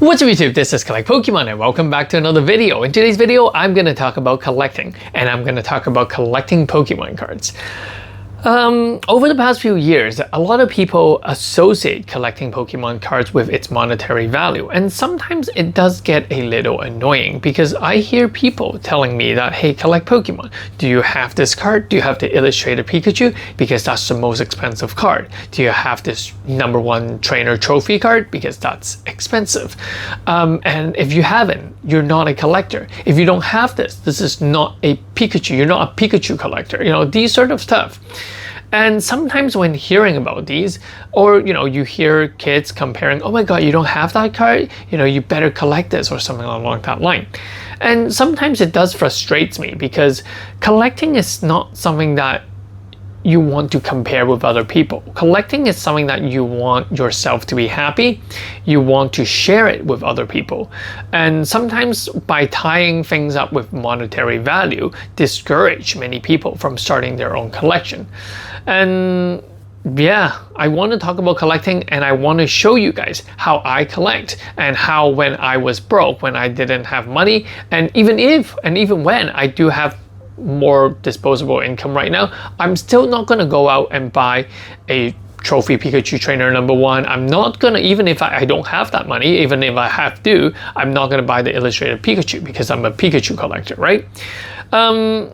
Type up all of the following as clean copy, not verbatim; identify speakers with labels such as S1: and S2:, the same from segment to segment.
S1: What's up YouTube, this is Collect Pokemon and welcome back to another video. In today's video, I'm going to talk about collecting and I'm going to talk about collecting Pokemon cards. Over the past few years, a lot of people associate collecting Pokemon cards with its monetary value, and sometimes it does get a little annoying because I hear people telling me that, hey, collect Pokemon. Do you have this card? Do you have the Illustrated Pikachu? Because that's the most expensive card. Do you have this #1 trainer trophy card? Because that's expensive. And if you haven't, you're not a collector. If you don't have this, this is not a Pikachu. You're not a Pikachu collector. You know, these sort of stuff. And sometimes when hearing about these, or you hear kids comparing, oh my god, you don't have that card, you better collect this or something along that line. And sometimes it does frustrate me because collecting is not something that you want to compare with other people. Collecting is something that you want yourself to be happy. You want to share it with other people. And sometimes by tying things up with monetary value, discourage many people from starting their own collection. And yeah, I want to talk about collecting and I want to show you guys how I collect and how when I was broke, when I didn't have money, and even when I do have more disposable income right now, I'm still not going to go out and buy a trophy Pikachu trainer #1. I'm not gonna, even if I don't have that money, even if I have to, I'm not gonna buy the Illustrated Pikachu because I'm a Pikachu collector, right? And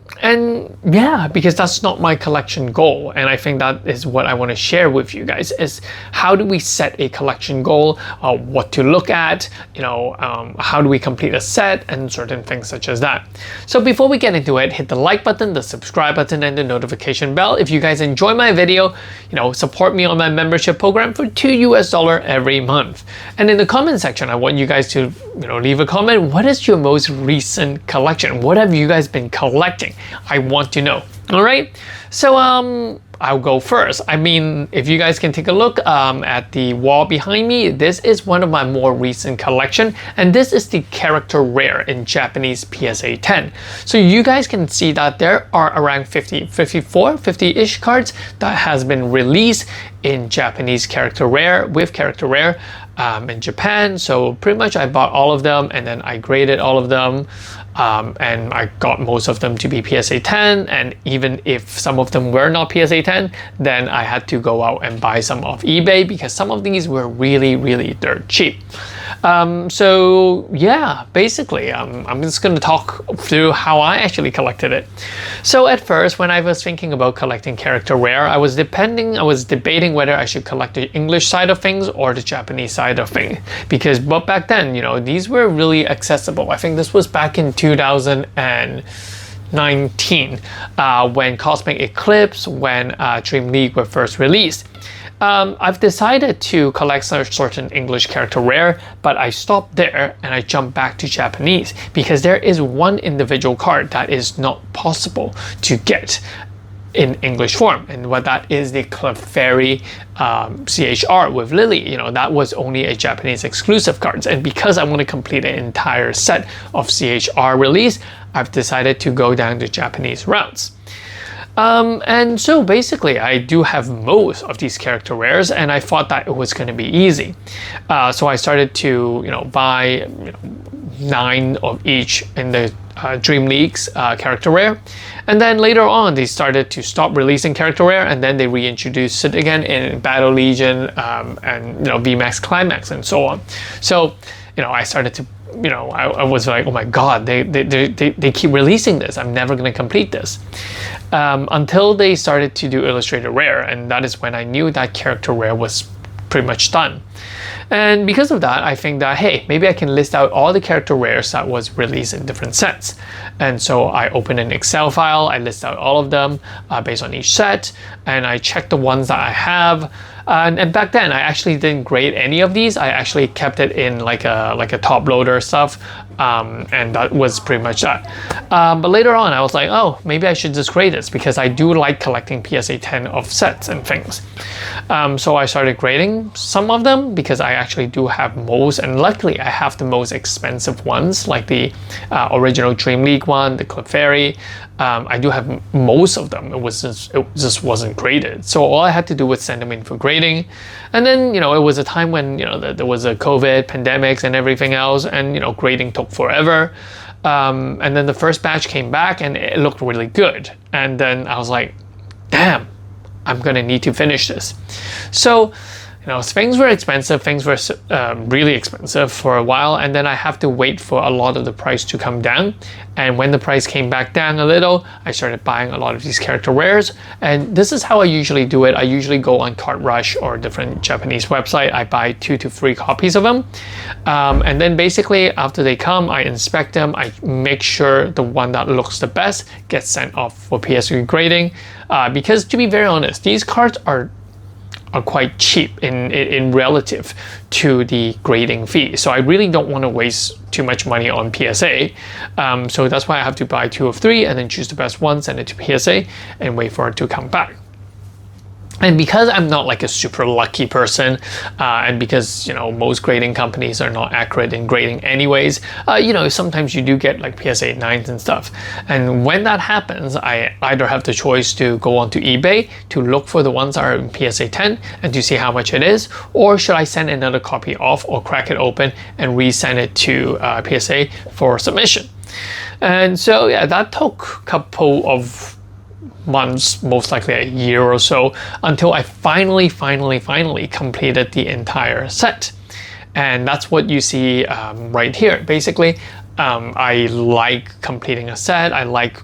S1: yeah, because that's not my collection goal, and I think that is what I want to share with you guys is how do we set a collection goal, what to look at, how do we complete a set and certain things such as that. So before we get into it, hit the like button, the subscribe button and the notification bell. If you guys enjoy my video, support me on my membership program for $2 every month. And in the comment section, I want you guys to leave a comment. What is your most recent collection? What have you guys been collecting? I want to know. All right, so I'll go first. I mean, if you guys can take a look at the wall behind me, this is one of my more recent collection, and this is the character rare in Japanese PSA 10. So you guys can see that there are around 50-ish cards that has been released in Japanese character rare with character rare in Japan. So pretty much I bought all of them and then I graded all of them. And I got most of them to be PSA 10, and even if some of them were not PSA 10, then I had to go out and buy some off eBay because some of these were really dirt cheap. So yeah, basically I'm just going to talk through how I actually collected it. So at first, when I was thinking about collecting character rare, I was debating whether I should collect the English side of things or the Japanese side of things, because back then, these were really accessible. I think this was back in 2019 when Cosmic Eclipse, when Dream League were first released. I've decided to collect certain English character rare, but I stopped there and I jumped back to Japanese because there is one individual card that is not possible to get in English form, and what that is the Clefairy CHR with Lily. That was only a Japanese exclusive cards, and because I want to complete an entire set of CHR release, I've decided to go down the Japanese routes. And so basically I do have most of these character rares, and I thought that it was going to be easy. So I started to buy 9 of each in the Dream League's character rare, and then later on they started to stop releasing character rare, and then they reintroduced it again in Battle Legion and VMAX Climax and so on. So I started to I was like, oh my god, they keep releasing this, I'm never going to complete this, until they started to do Illustrated Rare, and that is when I knew that character rare was pretty much done. And because of that, I think that, hey, maybe I can list out all the character rares that was released in different sets. And so I opened an Excel file, I list out all of them based on each set, and I checked the ones that I have. And back then, I actually didn't grade any of these. I actually kept it in like a top loader stuff, and that was pretty much that. But later on, I was like, oh, maybe I should just grade this because I do like collecting PSA 10 of sets and things. So I started grading some of them because I actually do have most, and luckily I have the most expensive ones, like the original Dream League one, the Clefairy, I do have most of them. It just wasn't graded. So all I had to do was send them in for grading. And then, it was a time when, there was a COVID, pandemics and everything else. And, grading took forever. And then the first batch came back and it looked really good. And then I was like, damn, I'm going to need to finish this. So, things were expensive. Things were really expensive for a while, and then I have to wait for a lot of the price to come down. And when the price came back down a little, I started buying a lot of these character rares. And this is how I usually do it. I usually go on Cartrush or different Japanese website. I buy 2 to 3 copies of them, and then basically after they come, I inspect them. I make sure the one that looks the best gets sent off for PS3 grading, because to be very honest, these cards are quite cheap in relative to the grading fee. So I really don't want to waste too much money on PSA. So that's why I have to buy 2 of 3 and then choose the best one, send it to PSA, and wait for it to come back. And because I'm not like a super lucky person, and because, most grading companies are not accurate in grading anyways, sometimes you do get like PSA 9s and stuff. And when that happens, I either have the choice to go onto eBay to look for the ones that are in PSA 10 and to see how much it is, or should I send another copy off or crack it open and resend it to PSA for submission. And so, yeah, that took a couple of months, most likely a year or so, until I finally completed the entire set. And that's what you see right here. Basically, I like completing a set. I like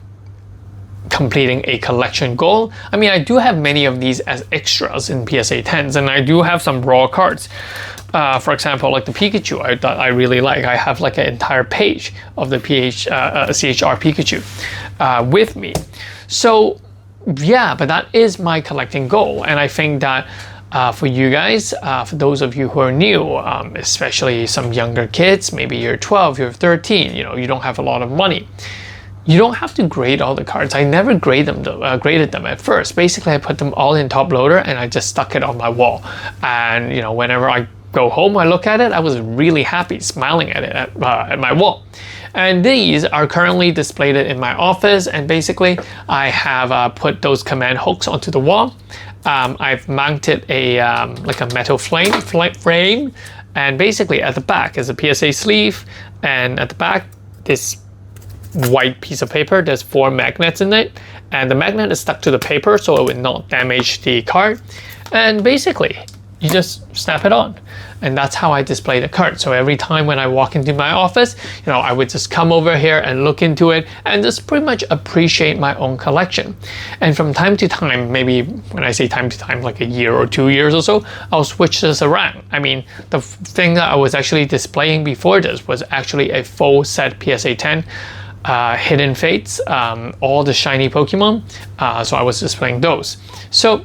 S1: completing a collection goal. I mean, I do have many of these as extras in PSA 10s, and I do have some raw cards. For example, like the Pikachu I really like. I have like an entire page of the CHR Pikachu with me. So yeah, but that is my collecting goal. And I think that for you guys, for those of you who are new, especially some younger kids, maybe you're 12, you're 13, you don't have a lot of money. You don't have to grade all the cards. I never graded them at first. Basically, I put them all in top loader and I just stuck it on my wall. And whenever I go home, I look at it, I was really happy, smiling at it at my wall. And these are currently displayed in my office, and basically I have put those command hooks onto the wall. I've mounted a like a metal frame, and basically at the back is a PSA sleeve, and at the back this white piece of paper, there's 4 magnets in it, and the magnet is stuck to the paper so it would not damage the card. And basically you just snap it on, and that's how I display the card. So every time when I walk into my office, I would just come over here and look into it and just pretty much appreciate my own collection. And from time to time, maybe when I say time to time, like a year or 2 years or so, I'll switch this around. I mean, the thing that I was actually displaying before this was actually a full set PSA 10 Hidden Fates, all the shiny Pokemon. So I was displaying those. So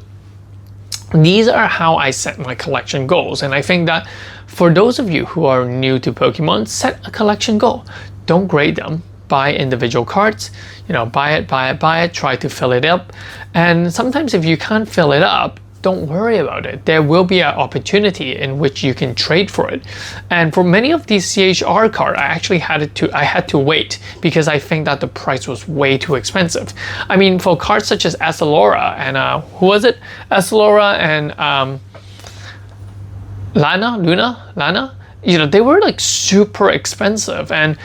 S1: these are how I set my collection goals. And I think that for those of you who are new to Pokemon, set a collection goal. Don't grade them. Buy individual cards. Buy it, try to fill it up. And sometimes if you can't fill it up, don't worry about it. There will be an opportunity in which you can trade for it. And for many of these CHR cards, I had to wait because I think that the price was way too expensive. I mean, for cards such as Essilora and who was it? Essilora and Lana, they were like super expensive. And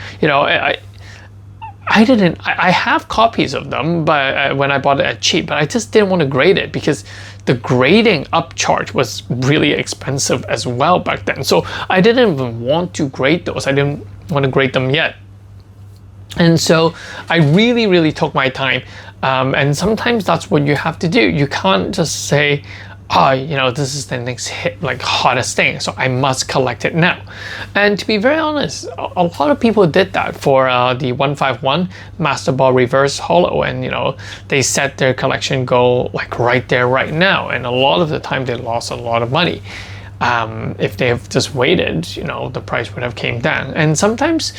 S1: I have copies of them, but when I bought it at cheap, but I just didn't want to grade it because the grading upcharge was really expensive as well back then. So I didn't even want to grade those. I didn't want to grade them yet. And so I really took my time. And sometimes that's what you have to do. You can't just say, this is the next hit, like hottest thing, so I must collect it now. And to be very honest, a lot of people did that for the 151 Master Ball Reverse Holo, and they set their collection goal like right there, right now. And a lot of the time they lost a lot of money. If they have just waited, the price would have came down. And sometimes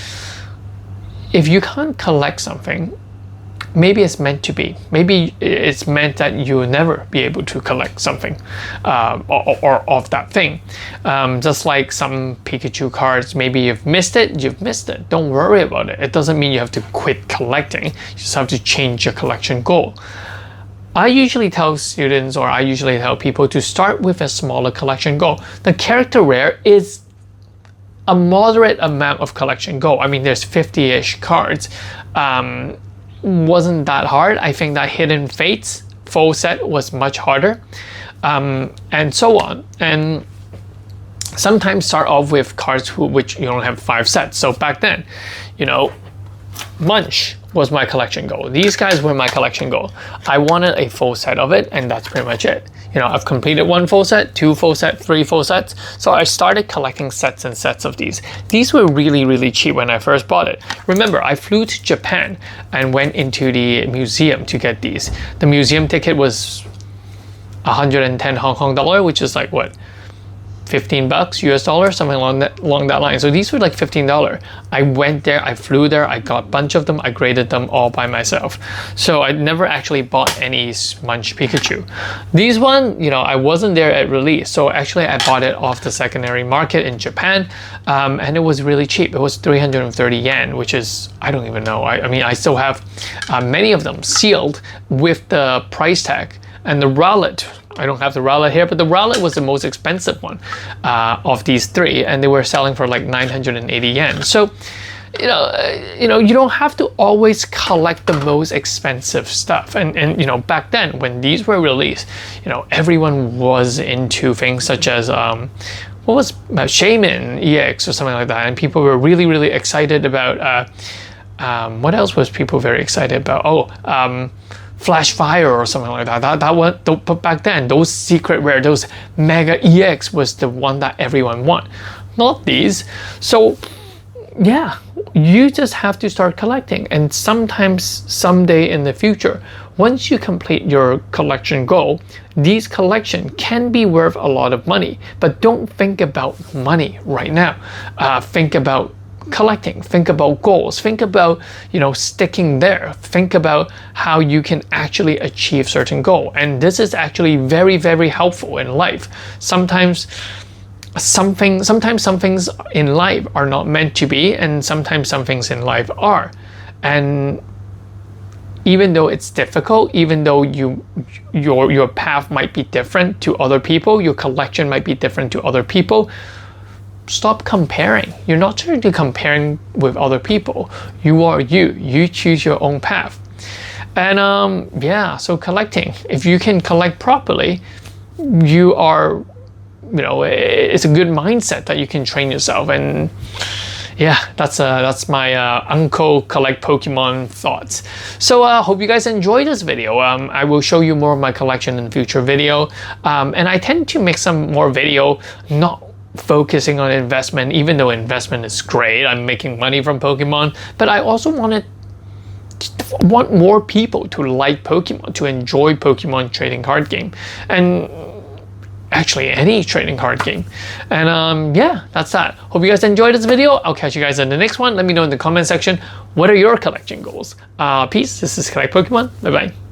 S1: if you can't collect something, maybe it's meant to be. Maybe it's meant that you'll never be able to collect something or of that thing. Just like some Pikachu cards, maybe you've missed it, Don't worry about it. It doesn't mean you have to quit collecting. You just have to change your collection goal. I usually tell students, or I usually tell people, to start with a smaller collection goal. The character rare is a moderate amount of collection goal. I mean, there's 50-ish cards. Wasn't that hard. I think that Hidden Fates full set was much harder, and so on. And sometimes start off with cards which you don't have 5 sets. So back then, you know, Munch was my collection goal. These guys were my collection goal. I wanted a full set of it, and that's pretty much it. You know, I've completed 1 full set, 2 full sets, 3 full sets. So I started collecting sets and sets of these. These were really, really cheap when I first bought it. Remember, I flew to Japan and went into the museum to get these. The museum ticket was 110 Hong Kong dollar, which is like what? $15 US dollars, something along that line. So these were like $15. I went there, I flew there, I got a bunch of them, I graded them all by myself. So I never actually bought any Munch Pikachu. These one, you know, I wasn't there at release. So actually I bought it off the secondary market in Japan, and it was really cheap. It was 330 yen, which is, I don't even know. I mean, I still have many of them sealed with the price tag. And the Rowlet, I don't have the Rowlet here, but the Rowlet was the most expensive one of these 3, and they were selling for like 980 yen. So, you know, you don't have to always collect the most expensive stuff. And you know, back then when these were released, you know, everyone was into things such as what was Shaman EX or something like that, and people were really, really excited about. What else was people very excited about? Flash Fire or something like that. But back then, those secret rare, those Mega EX was the one that everyone want, not these. So yeah, you just have to start collecting. And sometimes, someday in the future, once you complete your collection goal, these collection can be worth a lot of money. But don't think about money right now. Think about collecting, think about goals, think about, you know, sticking there, think about how you can actually achieve certain goal. And this is actually very, very helpful in life. Sometimes some things in life are not meant to be, and sometimes some things in life are. And even though it's difficult, even though your path might be different to other people, your collection might be different to other people, stop comparing. You're not trying to comparing with other people. You are you. You choose your own path. And yeah, so collecting. If you can collect properly, you are, you know, it's a good mindset that you can train yourself. And yeah, that's my Uncle Collect Pokemon thoughts. So hope you guys enjoyed this video. I will show you more of my collection in the future video. And I tend to make some more video not focusing on investment, even though investment is great. I'm making money from Pokemon, but I also want more people to like Pokemon, to enjoy Pokemon trading card game, and actually any trading card game. And yeah, that's that. Hope you guys enjoyed this video. I'll catch you guys in the next one. Let me know in the comment section, what are your collection goals? Peace. This is Collect Pokemon. Bye bye.